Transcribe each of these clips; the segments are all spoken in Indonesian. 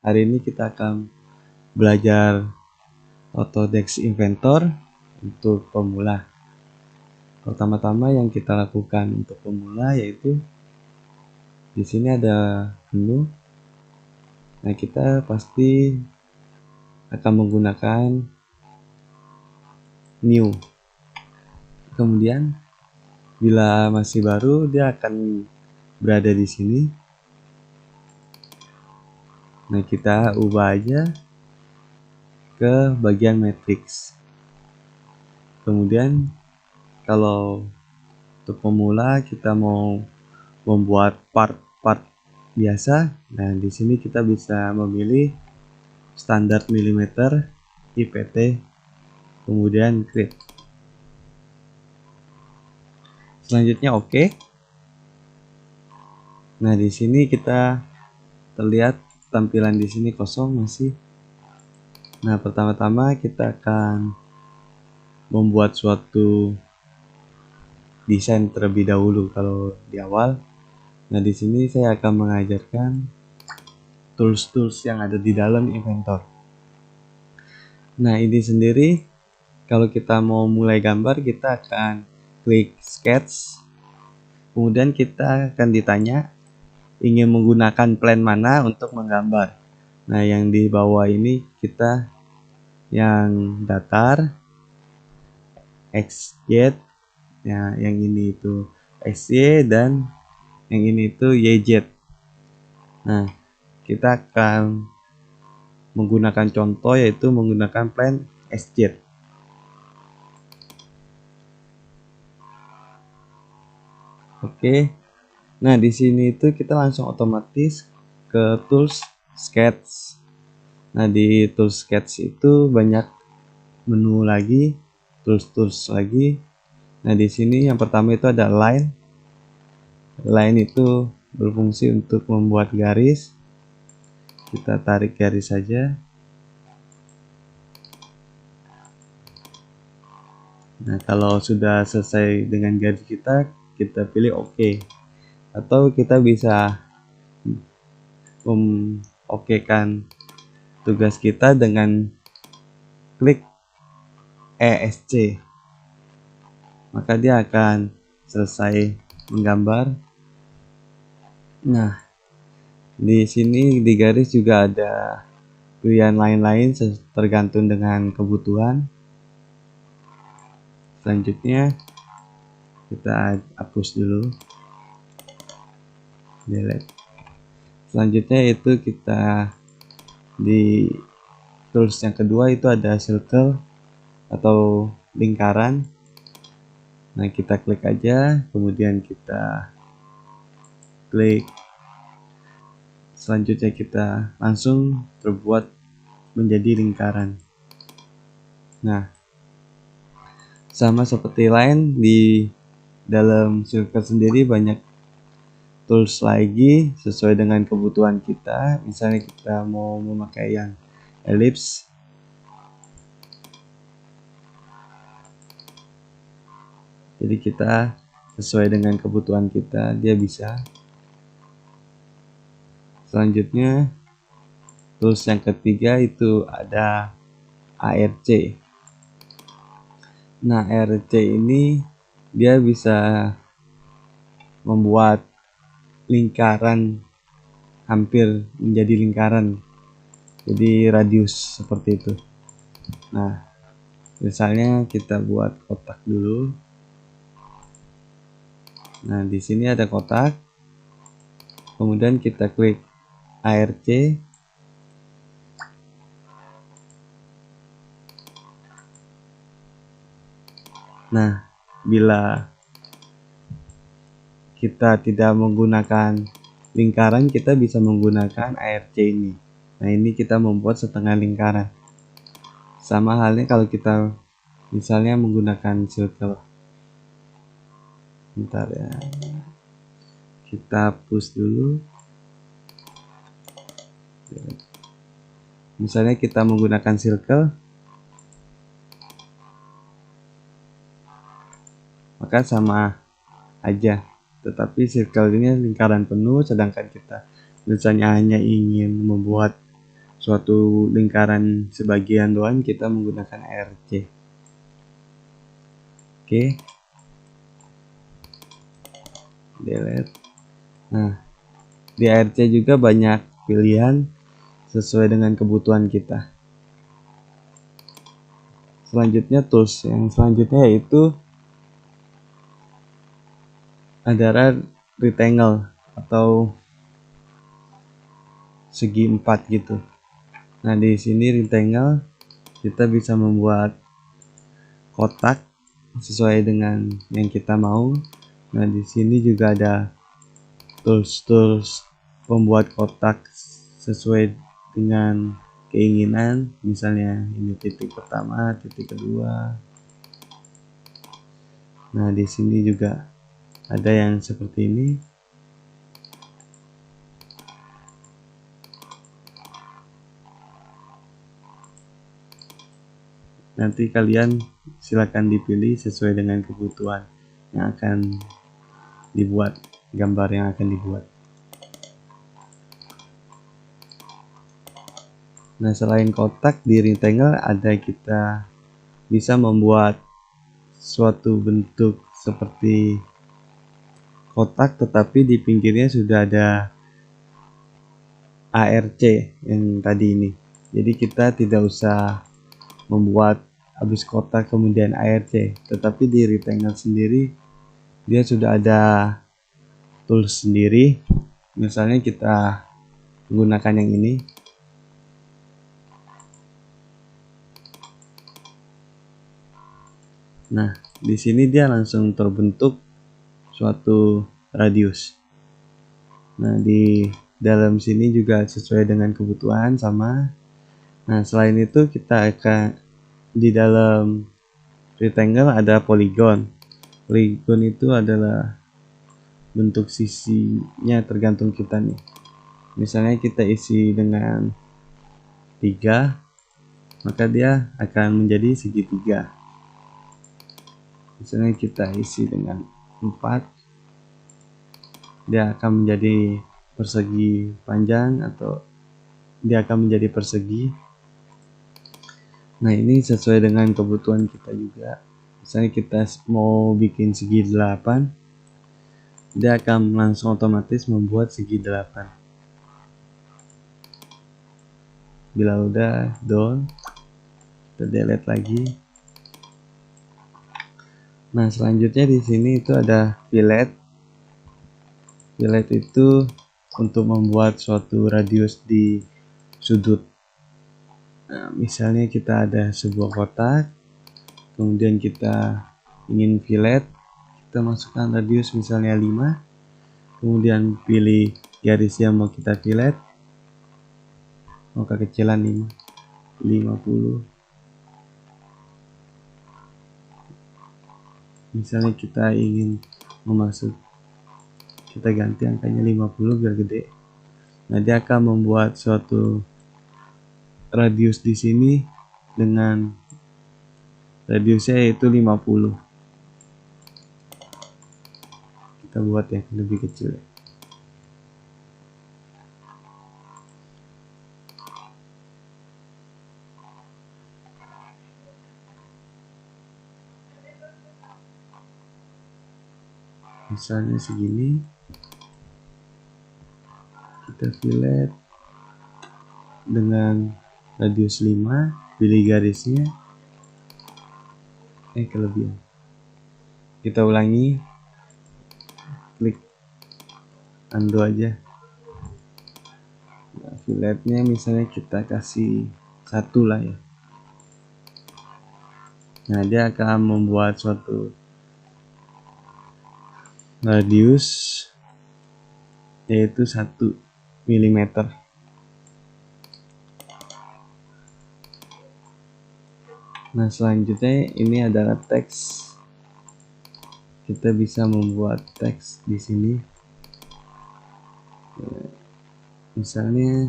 Hari ini kita akan belajar Autodesk Inventor untuk pemula. Pertama-tama yang kita lakukan untuk pemula yaitu di sini ada menu. Nah, kita pasti akan menggunakan new. Kemudian bila masih baru, dia akan berada di sini. Nah, kita ubah aja ke bagian matrix. Kemudian kalau untuk pemula kita mau membuat part-part biasa, nah di sini kita bisa memilih standar milimeter, IPT, kemudian create. Selanjutnya oke. Nah, di sini kita terlihat tampilan di sini kosong masih. Nah, pertama-tama kita akan membuat suatu desain terlebih dahulu kalau di awal. Nah, di sini saya akan mengajarkan tools-tools yang ada di dalam Inventor. Nah, ini sendiri kalau kita mau mulai gambar, kita akan klik sketch. Kemudian kita akan ditanya ingin menggunakan plan mana untuk menggambar. Nah, yang di bawah ini kita yang datar, XY, ya, yang ini itu XY dan yang ini itu YZ. Nah, kita akan menggunakan contoh yaitu menggunakan plan SZ. Oke. Nah, di sini itu kita langsung otomatis ke tools sketch. Nah, di tools sketch itu banyak menu lagi, tools lagi. Nah, di sini yang pertama itu ada line. Line itu berfungsi untuk membuat garis. Kita tarik garis saja. Nah, kalau sudah selesai dengan garis kita pilih OK. Atau kita bisa okekan tugas kita dengan klik ESC. Maka dia akan selesai menggambar. Nah, di sini di garis juga ada pilihan lain-lain tergantung dengan kebutuhan. Selanjutnya kita hapus dulu, delete. Selanjutnya itu kita di tools yang kedua itu ada circle atau lingkaran. Nah, kita klik aja, kemudian kita klik. Selanjutnya kita langsung terbuat menjadi lingkaran. Nah, sama seperti lain di dalam circle sendiri banyak tools lagi sesuai dengan kebutuhan kita. Misalnya kita mau memakai yang ellipse, jadi kita sesuai dengan kebutuhan kita, dia bisa. Selanjutnya tools yang ketiga itu ada ARC. Nah, ARC ini dia bisa membuat lingkaran hampir menjadi lingkaran, jadi radius seperti itu. Nah, misalnya kita buat kotak dulu. Nah, di sini ada kotak. Kemudian kita klik ARC. Nah, bila kita tidak menggunakan lingkaran, kita bisa menggunakan ARC ini. Nah, ini kita membuat setengah lingkaran. Sama halnya kalau kita misalnya menggunakan circle. Bentar ya. Kita hapus dulu. Misalnya kita menggunakan circle, maka sama aja, tetapi circle ini lingkaran penuh, sedangkan kita misalnya hanya ingin membuat suatu lingkaran sebagian doang, kita menggunakan ARC. Oke, delete. Nah, di ARC juga banyak pilihan sesuai dengan kebutuhan kita. Selanjutnya tools yang selanjutnya yaitu adalah rectangle atau segi 4 gitu. Nah, di sini rectangle kita bisa membuat kotak sesuai dengan yang kita mau. Nah, di sini juga ada tools pembuat kotak sesuai dengan keinginan, misalnya ini titik pertama, titik kedua. Nah, di sini juga ada yang seperti ini. Nanti kalian silakan dipilih sesuai dengan kebutuhan yang akan dibuat, gambar yang akan dibuat. Nah, selain kotak di rectangle ada kita bisa membuat suatu bentuk seperti kotak, tetapi di pinggirnya sudah ada ARC yang tadi ini. Jadi kita tidak usah membuat habis kotak kemudian ARC, tetapi di rectangle sendiri dia sudah ada tools sendiri. Misalnya kita menggunakan yang ini. Nah, di sini dia langsung terbentuk suatu radius. Nah, di dalam sini juga sesuai dengan kebutuhan sama. Nah, selain itu kita akan di dalam rectangle ada polygon. Polygon itu adalah bentuk sisinya tergantung kita nih. Misalnya kita isi dengan 3, maka dia akan menjadi segitiga. Misalnya kita isi dengan 4, dia akan menjadi persegi panjang atau dia akan menjadi persegi. Nah, ini sesuai dengan kebutuhan kita juga. Misalnya kita mau bikin segi 8, dia akan langsung otomatis membuat segi 8. Bila udah done, kita delete lagi. Nah, selanjutnya di sini itu ada fillet. Fillet itu untuk membuat suatu radius di sudut. Nah, misalnya kita ada sebuah kotak, kemudian kita ingin fillet, kita masukkan radius misalnya 5, kemudian pilih garis yang mau kita fillet, mau kekecilan 50. Misalnya kita ingin memasuk, kita ganti angkanya 50 biar gede. Nah, dia akan membuat suatu radius di sini dengan radiusnya yaitu 50. Kita buat yang lebih kecil. Misalnya segini, kita fillet dengan radius 5, pilih garisnya, kelebihan. Kita ulangi, klik undo aja. Nah, filletnya misalnya kita kasih 1 lah ya. Nah, dia akan membuat suatu radius yaitu 1 mm. Nah, selanjutnya ini adalah teks. Kita bisa membuat teks di sini. Misalnya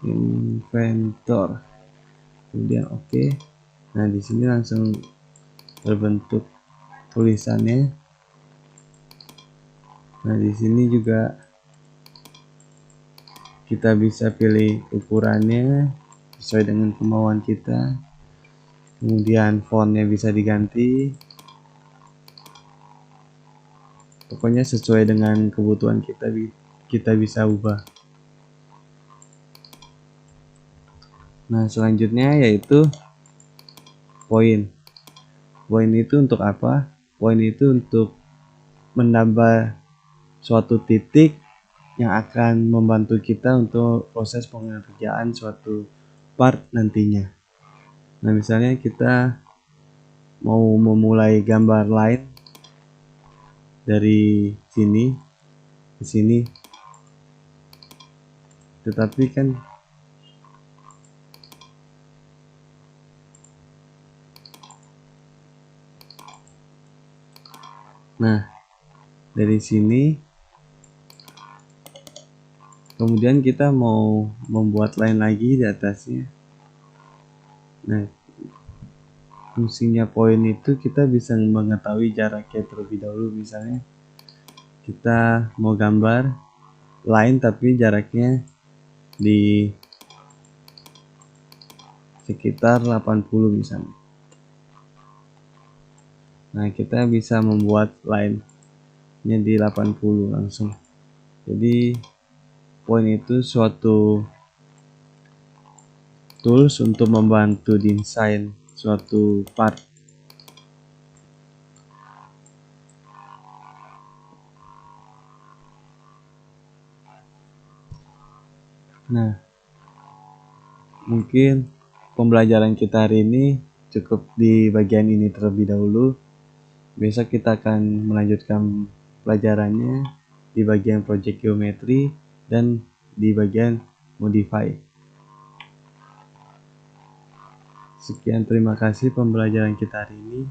inventor. Kemudian oke. Nah, di sini langsung terbentuk tulisannya. Nah, di sini juga Kita bisa pilih ukurannya sesuai dengan kemauan kita. Kemudian fontnya bisa diganti. Pokoknya sesuai dengan kebutuhan kita bisa ubah. Nah, selanjutnya yaitu poin. Poin itu untuk apa? Poin itu untuk menambah suatu titik yang akan membantu kita untuk proses pengerjaan suatu part nantinya. Nah, misalnya kita mau memulai gambar lain dari sini ke sini, tetapi kan dari sini kemudian kita mau membuat lain lagi di atasnya. Nah, fungsinya poin itu kita bisa mengetahui jaraknya terlebih dahulu. Misalnya kita mau gambar lain tapi jaraknya di sekitar 80 misalnya. Nah, kita bisa membuat line-nya di 80 langsung. Jadi poin itu suatu tools untuk membantu desain suatu part. Nah, mungkin pembelajaran kita hari ini cukup di bagian ini terlebih dahulu. Besok kita akan melanjutkan pelajarannya di bagian project geometri dan di bagian modify. Sekian, terima kasih pembelajaran kita hari ini.